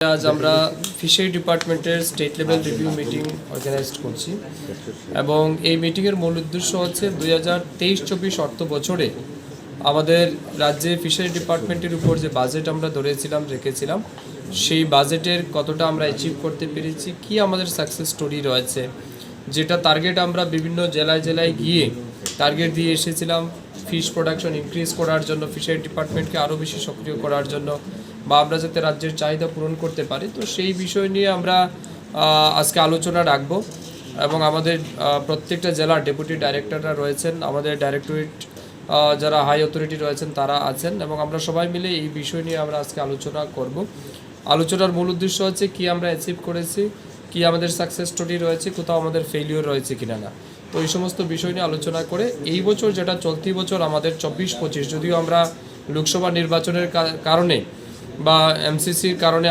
আজ আমরা ফিশারি ডিপার্টমেন্টের state level review meeting organise করছি এবং এই মিটিংয়ের মূল উদ্দেশ্য হচ্ছে 2023-24 অর্থ বছরে আমাদের রাজ্যে ফিশারি ডিপার্টমেন্টের উপর যে বাজেট আমরা রেখেছিলাম সেই বাজেটের কতটা আমরা অ্যাচিভ করতে পেরেছি, কি আমাদের সাকসেস স্টোরি রয়েছে, যেটা টার্গেট আমরা বিভিন্ন জেলায় গিয়ে টার্গেট দিয়ে এসেছিলাম ফিশ প্রোডাকশন ইনক্রিজ করার জন্য, ফিশারি ডিপার্টমেন্টকে আরও বেশি সক্রিয় করার জন্য, বা আমরা যাতে রাজ্যের চাহিদা পূরণ করতে পারি। তো সেই বিষয় নিয়ে আমরা আজকে আলোচনা রাখব এবং আমাদের প্রত্যেকটা জেলার ডেপুটি ডাইরেক্টররা রয়েছেন, আমাদের ডাইরেক্টরেট যারা হাই অথরিটি রয়েছেন তারা আছেন এবং আমরা সবাই মিলে এই বিষয় নিয়ে আমরা আজকে আলোচনা করব। আলোচনার মূল উদ্দেশ্য হচ্ছে কি আমরা অ্যাচিভ করেছি, কি আমাদের সাকসেস স্টোরি রয়েছে, কোথাও আমাদের ফেলিওর রয়েছে কিনা না। তো এই সমস্ত বিষয় নিয়ে আলোচনা করে এই বছর যেটা চলতি বছর আমাদের 24-25, যদিও আমরা লোকসভা নির্বাচনের কারণে বা এমসিসির কারণে